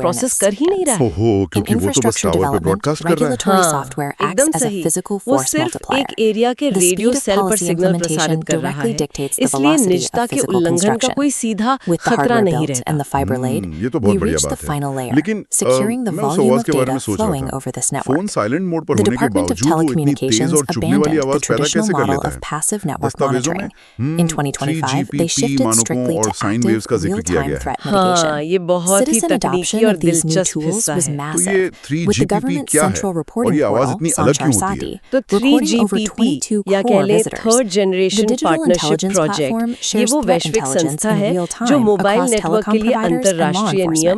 Process awareness कर ही नहीं रहा है। ओहो, In क्योंकि वो तो बस infrastructure टावर पे development, ब्रॉडकास्ट कर रहा है। regulatory हाँ, software एकदम acts as a सही। physical वो force सिर्फ multiplier. एक एरिया के The radio speed of cell पर policy सिग्नल implementation प्रसारित कर रहा directly है, dictates the इसलिए velocity निजता of के physical उल्लंघन का construction. कोई सीधा With the खतरा hardware नहीं built रहता। and the fiber laid, ये तो we बहुत बढ़िया reach the बात है। final layer, लेकिन securing the मैं उस volume आवाज of के बारे में data सोच रहा flowing था। over this phone network. Silent mode पर The होने के Department of बावजूद वो इतनी तेज Telecommunications और चुभने वाली abandoned the आवाज पैदा traditional कैसे कर model लेता of है? passive network दस्तावेजों में monitoring. In 2025, they shifted 3GPP strictly मानकों और to साइन वेव्स active, का जिक्र किया real-time गया है। threat हाँ, mitigation. ये बहुत ही Citizen तकनीकी adoption और of these new दिलचस्प tools हिस्सा was है। तो massive. ये With the 3GPP government's क्या है central और reporting ये आवाज portal, इतनी अलग क्यों होती Sanchar है? तो recording over 3GPP 22 या core कह लें visitors. Third The generation Digital partnership Intelligence Platform project ये shares वो threat वैश्विक intelligence संस्था in है real जो time mobile across network telecom के लिए providers and law अंतर्राष्ट्रीय नियम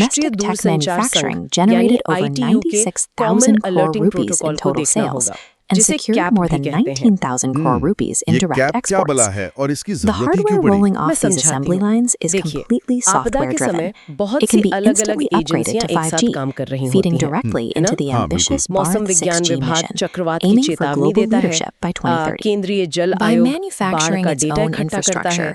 राष्ट्रीय Domestic tech दूरसंचार manufacturing संघ यानी generated over ITU के 96,000 common crore alerting rupees protocol in को total देखना sales होगा, and जिसे secured कैप more भी than कहते हैं। 19,000 crore rupees in ये direct कैप क्या exports. बला है और इसकी The जरूरत ही क्यों hardware पड़ी? rolling मैं off these समझाती assembly हूँ। lines is देखिए, completely आपदा software के समय driven. बहुत It can सी be अलग-अलग instantly upgraded एजेंसियां to एक साथ 5G, काम कर रही feeding होती हैं, directly है ना? into the हाँ, ambitious मौसम Bharat विज्ञान 6G विभाग mission, चक्रवात की aiming for चेतावनी global देता है, leadership by 2030. केंद्रीय जल By आयोग बाढ़ manufacturing का its डेटा own इकट्ठा करता है, infrastructure,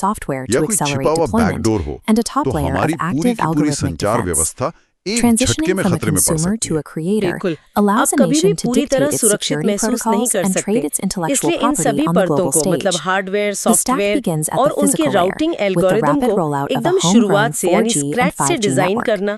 software या to कोई accelerate छिपा हुआ deployment, बैकडोर हो, and a top तो layer हमारी of पूरी active की पूरी algorithmic संचार defense. व्यवस्था एक झटके Transitioning में from a खतरे में पड़ consumer सकती to है। a creator बिल्कुल। allows आप a कभी भी nation to पूरी तरह dictate its सुरक्षित security महसूस नहीं protocols कर and सकते। trade its intellectual इसलिए इन property सभी on the परतों global को मतलब stage. Hardware, The stack software begins at और the उनके physical routing layer with the algorithm rapid को rollout of a एकदम homegrown शुरुआत से यानी 4G and स्क्रैच से 5G डिजाइन network. करना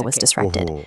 was सके। disrupted. ओहो,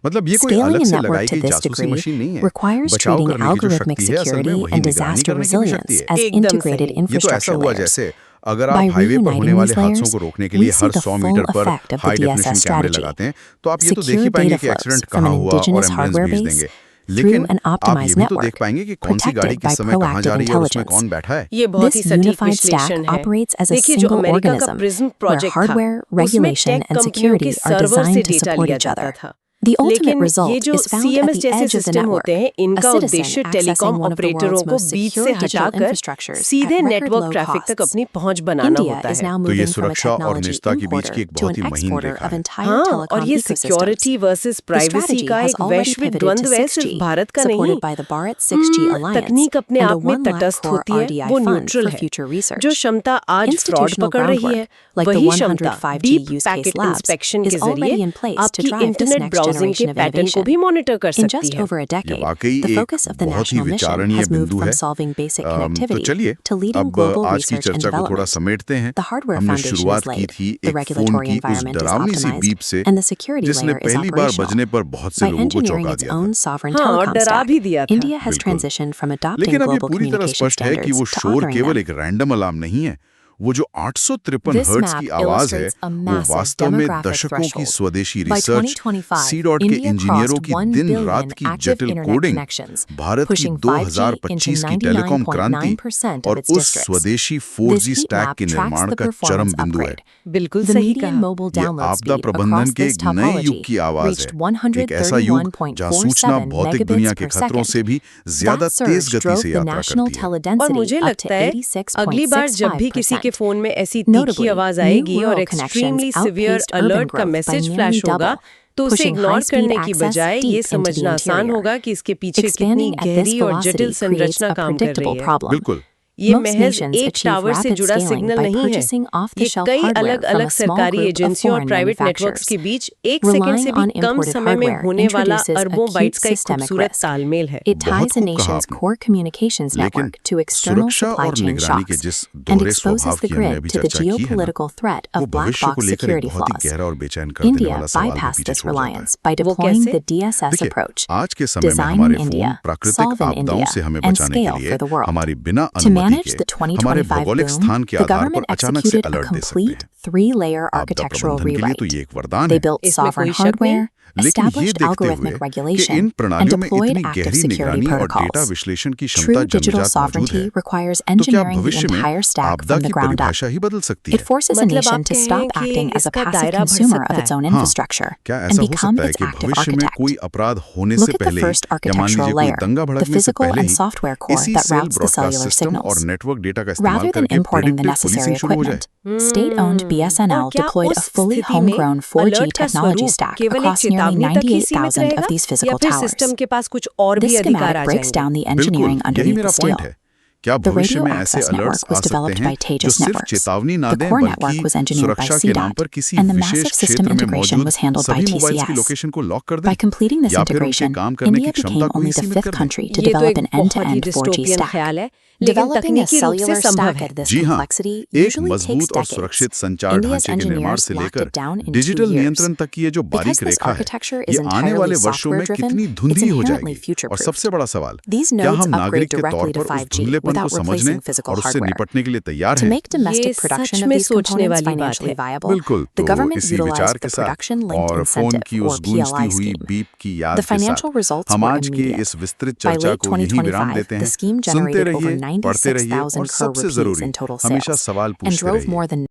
मतलब ये कोई Scaling अलग a से network लगाई to गई this जासूसी degree मशीन नहीं है। requires बचाव treating करने की जो algorithmic शक्ति है असल में security वही and निगरानी disaster करने की भी शक्ति resilience है। as एकदम integrated सही। ये तो ऐसा infrastructure हुआ layers. जैसे अगर By आप हाईवे पर होने reuniting वाले these हादसों layers, को रोकने के we लिए see हर the 100 full मीटर पर effect of the high definition DSS कैमरे strategy. लगाते हैं तो आप ये तो देख ही Secure पाएंगे data कि flows एक्सीडेंट from कहाँ an हुआ और indigenous एम्बुलेंस hardware भेज base देंगे। through लेकिन an आप ये optimized भी तो देख network, पाएंगे कि कौन सी गाड़ी protected by किस समय कहाँ proactive जा रही है और उसमें intelligence. कौन बैठा है। ये बहुत ही This सटीक unified stack विश्लेषण है। operates as a देखिए जो single अमेरिका का organism, प्रिज्म where प्रोजेक्ट था hardware, उसमें regulation, टेक and कंपनियों के security are सर्वर से designed to डेटा support लिया each जाता other. था। The ultimate लेकिन ये result जो is found at CMS the जैसे edge of the सिस्टम होते network. हैं A इनका citizen उद्देश्य accessing telecom one of the ऑपरेटरों world's को most बीच secure से digital हटाकर infrastructures सीधे at record network low traffic तक costs. अपनी पहुंच बनाना India होता is है। now तो ये moving from a सुरक्षा और technology निजता के बीच की importer एक to बहुत an ही महीन exporter रेखा of है। entire हाँ, और telecom ये ecosystems. Security versus The privacy strategy का has एक already वैश्विक pivoted द्वंद्व to है, 6G, सिर्फ भारत का नहीं। supported by the Bharat 6G alliance तकनीक अपने and a आप में 1 lakh तटस्थ crore होती है, RDI वो fund न्यूट्रल for है। future research. जो क्षमता आज फ्रॉड Institutional पकड़ रही है, groundwork, like the वही 100 क्षमता 5G deep use case packet labs, inspection is के जरिए already in place to आपकी drive this internet next browsing housing के generation of पैटर्न को innovation. भी मॉनिटर कर In सकती just है। over a decade, वाकई the एक focus of the बहुत ही national mission विचारणीय has moved बिंदु from है। solving basic तो connectivity चलिए to leading अब global आज की research and चर्चा को थोड़ा development. समेटते हैं। The hardware हमने foundation शुरुआत is की laid, थी the एक फोन regulatory की उस environment is डरावनी सी बीप optimized, से and the security जिसने layer is पहली बार operational. बजने पर बहुत से By लोगों को engineering चौंका its दिया था। own sovereign हाँ, और telecom डरा stack, भी दिया था। India has बिल्कुल। transitioned from adopting लेकिन अब ये global पूरी तरह communication स्पष्ट है कि standards वो to शोर honoring केवल them. एक रैंडम अलार्म नहीं है। वो जो 853 This हर्ट्ज map की आवाज है illustrates a वो massive वास्तव में demographic दशकों की threshold. स्वदेशी By रिसर्च 2025, सी डॉट के India इंजीनियरों crossed की 1 दिन billion रात की active जटिल internet कोडिंग connections, भारत की pushing 5G 2025 into की टेलीकॉम क्रांति 99.9% और of its उस districts. स्वदेशी This 4G heat stack map के tracks निर्माण the का चरम performance बिंदु है। upgrade. बिल्कुल The सही median कहा। mobile ये download आपदा speed प्रबंधन across के this एक नए युग topology की आवाज reached है। एक ऐसा युग जहाँ सूचना 131.47 भौतिक दुनिया megabits के per खतरों से second. भी ज्यादा That तेज surge गति drove से the यात्रा national करती है। और teledensity मुझे up लगता to है अगली बार जब भी किसी के 86.65%. फोन में ऐसी तीखी Notably, आवाज new आएगी और rural extremely connections severe outpaced urban alert का growth by message nearly flash होगा double, तो उसे pushing इग्नोर high-speed करने की access बजाय deep ये into the समझना आसान interior. होगा कि इसके पीछे कितनी Expanding at this गहरी और velocity जटिल creates संरचना a काम कर रही predictable है। problem. बिल्कुल। ये Most महज nations एक achieve टावर से rapid जुड़ा scaling सिग्नल by नहीं है। purchasing ये off-the-shelf कई hardware अलग from अलग a small सरकारी group of एजेंसियों और foreign प्राइवेट नेटवर्क्स manufacturers. के बीच एक सेकंड Relying से on भी कम imported समय में hardware होने वाला introduces अरबों acute बाइट्स का एक systemic खूबसूरत risk. तालमेल है। It बहुत ties a खूब कहा nation's आपने। core communications लेकिन network to external सुरक्षा supply और chain निगरानी के shocks जिस and दोहरे exposes स्वभाव the की हमने grid अभी to the चर्चा की है ना, geopolitical threat वो of black भविष्य को box लेकर एक security बहुत ही flaws. गहरा और बेचैन कर देने India वाला सवाल भी bypassed पीछे this छोड़ जाता है। reliance by वो deploying कैसे? the DSS देखिए, approach. आज के समय में Design हमारे in फोन India, प्राकृतिक solve in आपदाओं India, से हमें and बचाने के scale लिए for the world. हमारी बिना To अनुमति manage the के हमारे 2025 भौगोलिक boom, स्थान के the आधार पर government अचानक से executed a अलर्ट दे सकते complete हैं। 3-layer आपदा architectural प्रबंधन के लिए rewrite. तो ये एक वरदान They है। built इसमें sovereign कोई शक नहीं। hardware, लेकिन ये established देखते हुए algorithmic कि regulation, इन and प्रणालियों में deployed इतनी active गहरी security निगरानी और डेटा protocols. विश्लेषण की True क्षमता digital जन्मजात मौजूद sovereignty है, requires तो क्या engineering the भविष्य में entire stack आपदा from the की ground up. परिभाषा ही बदल सकती It है? forces a मतलब nation आप to कहें stop कि acting as a इसका passive दायरा बढ़ consumer सकता of its है। own हाँ, infrastructure क्या and ऐसा हो become सकता है its कि active भविष्य में architect. कोई अपराध होने Look से at the पहले ही first या मान architectural लीजिए कोई layer, दंगा the भड़कने से physical पहले and ही software core इसी that cell routes the broadcast cellular system और signals. नेटवर्क डेटा का इस्तेमाल Rather than करके importing the predictive necessary policing शुरू हो जाए। equipment, state-owned और BSNL क्या deployed a उस fully स्थिति में homegrown 4G अलर्ट का technology स्वरूप stack केवल एक across nearly चेतावनी तक ही सीमित 98,000 रहेगा of these या physical फिर towers. सिस्टम के पास कुछ और This भी अधिकार schematic आ breaks down जाएंगे? the engineering बिल्कुल, यही underneath मेरा the steel. पॉइंट है। क्या The भविष्य radio में ऐसे access अलर्ट्स network आ was सकते developed हैं by जो Tejas सिर्फ Networks. चेतावनी ना The दें core बल्कि network was engineered by सुरक्षा के नाम CDOT, पर किसी and the wishes massive system क्षेत्र में integration मौजूद was handled by सभी मोबाइल्स की TCS. लोकेशन को लॉक कर दें By completing this या फिर उनके integration, काम करने की India क्षमता became को ही only the सीमित fifth कर दें। country to ये तो develop एक an बहुत ही end-to-end 4G डिस्टोपियन stack. ख्याल है, लेकिन Developing a तकनीकी रूप से cellular संभव stack है। at this जी हाँ, complexity एक usually takes मजबूत और decades. सुरक्षित संचार India's ढांचे के निर्माण engineers से locked लेकर it down in 2 digital years. नियंत्रण तक की ये जो Because बारीक this रेखा है, architecture is ये आने वाले entirely वर्षों में software-driven, कितनी it's धुंधली हो inherently जाएगी। और future-proof. सबसे बड़ा सवाल, These क्या nodes हम नागरिक upgrade के तौर directly to पर उस 5G धुंधलेपन को without समझने replacing और physical उससे hardware. निपटने के लिए तैयार To हैं? make domestic ये production सच of में these सोचने components वाली बात financially है। viable, बिल्कुल, the तो government इसी utilized विचार the के साथ production-linked और फोन incentive की or उस गूंजती PLI हुई scheme. बीप की याद The के financial साथ results हम were आज की immediate. इस विस्तृत By चर्चा late को यहीं विराम 2025, देते the हैं। scheme सुनते generated over रहिए, पढ़ते रहिए 96,000 और crore सबसे rupees जरूरी in total हमेशा sales सवाल and पूछते drove रहिए। more than